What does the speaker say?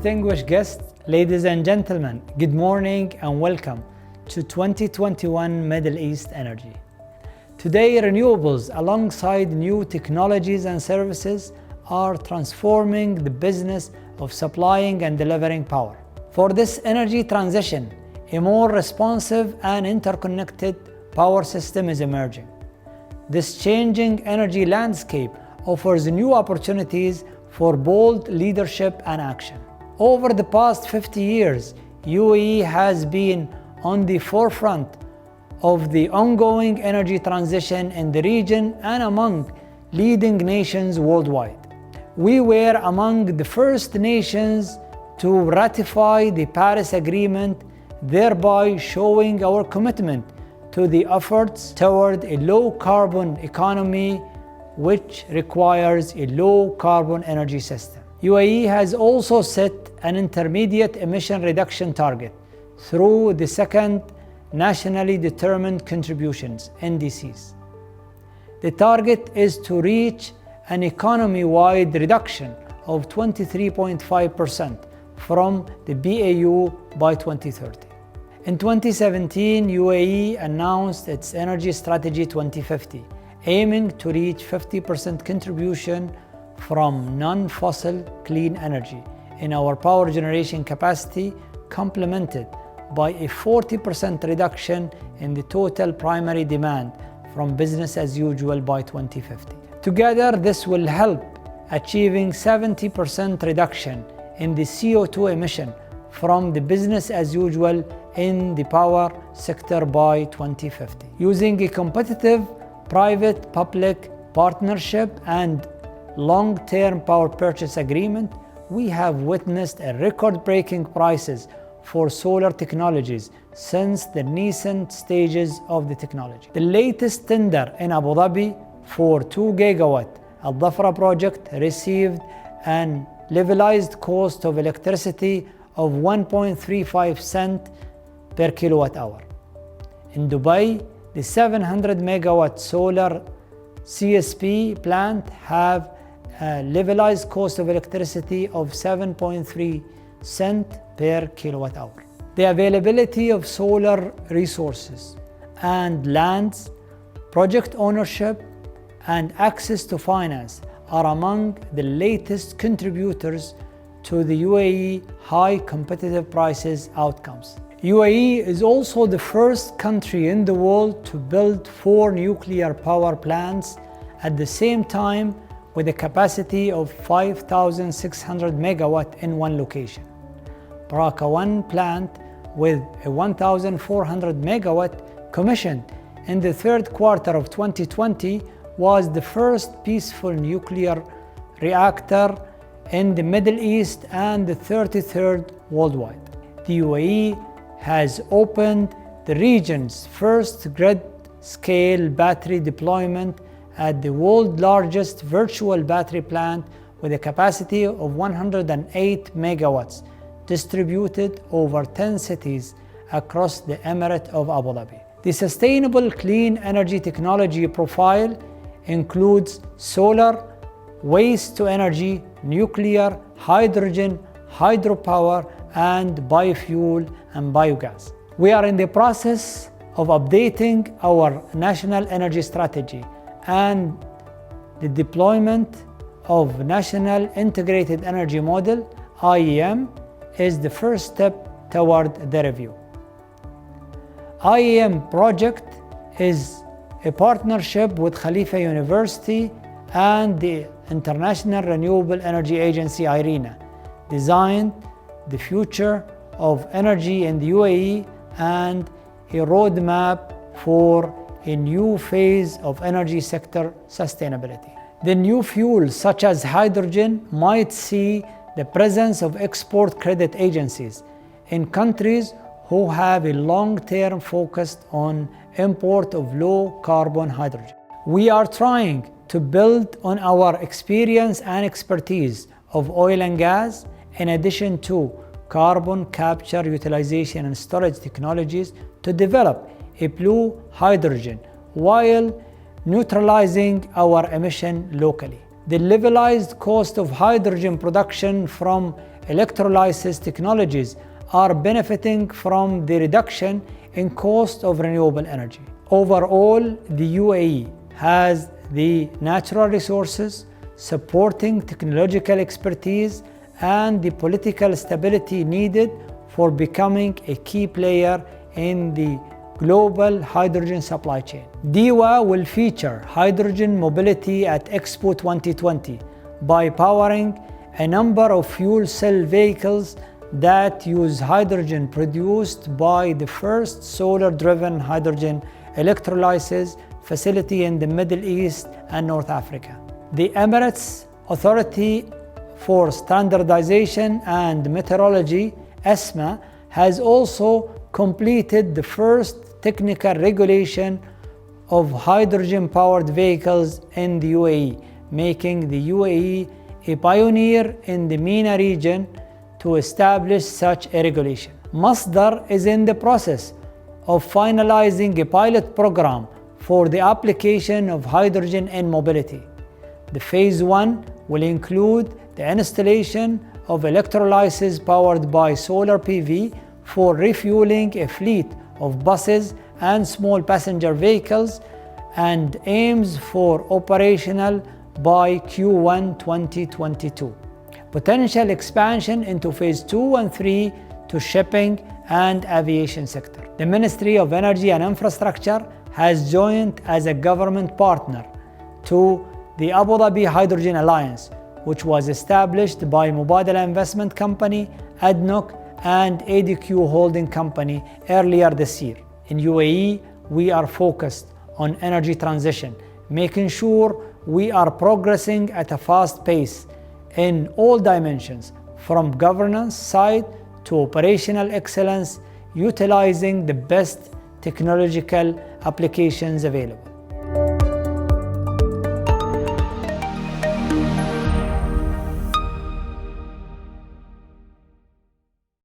distinguished guests, ladies and gentlemen, good morning and welcome to 2021 Middle East Energy. Today, renewables alongside new technologies and services are transforming the business of supplying and delivering power. For this energy transition, a more responsive and interconnected power system is emerging. This changing energy landscape offers new opportunities for bold leadership and action. Over the past 50 years, UAE has been on the forefront of the ongoing energy transition in the region and among leading nations worldwide. We were among the first nations to ratify the Paris Agreement, thereby showing our commitment to the efforts toward a low-carbon economy which requires a low-carbon energy system. UAE has also set an intermediate emission reduction target through the second Nationally Determined Contributions (NDCs). The target is to reach an economy-wide reduction of 23.5% from the BAU by 2030. In 2017, UAE announced its Energy Strategy 2050, aiming to reach 50% contribution from non-fossil clean energy in our power generation capacity, complemented by a 40% reduction in the total primary demand from business as usual by 2050. Together, this will help achieving 70% reduction in the CO2 emission from the business as usual in the power sector by 2050. Using a competitive private-public partnership and long-term power purchase agreement, we have witnessed a record-breaking prices for solar technologies since the nascent stages of the technology. The latest tender in Abu Dhabi for 2 gigawatt Al Dhafra project received an levelized cost of electricity of 1.35 cents per kilowatt hour. In Dubai, the 700 megawatt solar CSP plant have a levelized cost of electricity of 7.3 cents per kilowatt hour. The availability of solar resources and lands, project ownership, and access to finance are among the latest contributors to the UAE high competitive prices outcomes. UAE is also the first country in the world to build 4 nuclear power plants at the same time with a capacity of 5,600 megawatt in one location. Baraka 1 plant with a 1,400 megawatt commissioned in the third quarter of 2020 was the first peaceful nuclear reactor in the Middle East and the 33rd worldwide. The UAE has opened the region's first grid-scale battery deployment at the world's largest virtual battery plant with a capacity of 108 megawatts distributed over 10 cities across the Emirate of Abu Dhabi. The sustainable clean energy technology profile includes solar, waste-to-energy, nuclear, hydrogen, hydropower, and biofuel and biogas. We are in the process of updating our national energy strategy, and the deployment of National Integrated Energy Model (IEM) is the first step toward the review. IEM project is a partnership with Khalifa University and the International Renewable Energy Agency (IRENA), designed the future of energy in the UAE and a roadmap for a new phase of energy sector sustainability. The new fuels such as hydrogen might see the presence of export credit agencies in countries who have a long-term focus on import of low-carbon hydrogen. We are trying to build on our experience and expertise of oil and gas, in addition to carbon capture, utilization, and storage technologies, to develop a blue hydrogen while neutralizing our emission locally. The levelized cost of hydrogen production from electrolysis technologies are benefiting from the reduction in cost of renewable energy. Overall, the UAE has the natural resources, supporting technological expertise, and the political stability needed for becoming a key player in the global hydrogen supply chain. DEWA will feature hydrogen mobility at Expo 2020 by powering a number of fuel cell vehicles that use hydrogen produced by the first solar-driven hydrogen electrolysis facility in the Middle East and North Africa. The Emirates Authority for Standardization and Metrology, ESMA, has also completed the first technical regulation of hydrogen-powered vehicles in the UAE, making the UAE a pioneer in the MENA region to establish such a regulation. Masdar is in the process of finalizing a pilot program for the application of hydrogen in mobility. The Phase 1 will include the installation of electrolysis powered by solar PV for refueling a fleet of buses and small passenger vehicles, and aims for operational by Q1 2022. Potential expansion into Phase 2 and 3 to shipping and aviation sector. The Ministry of Energy and Infrastructure has joined as a government partner to the Abu Dhabi Hydrogen Alliance, which was established by Mubadala Investment Company, ADNOC, and ADQ Holding Company earlier this year. In UAE, we are focused on energy transition, making sure we are progressing at a fast pace in all dimensions, from governance side to operational excellence, utilizing the best technological applications available.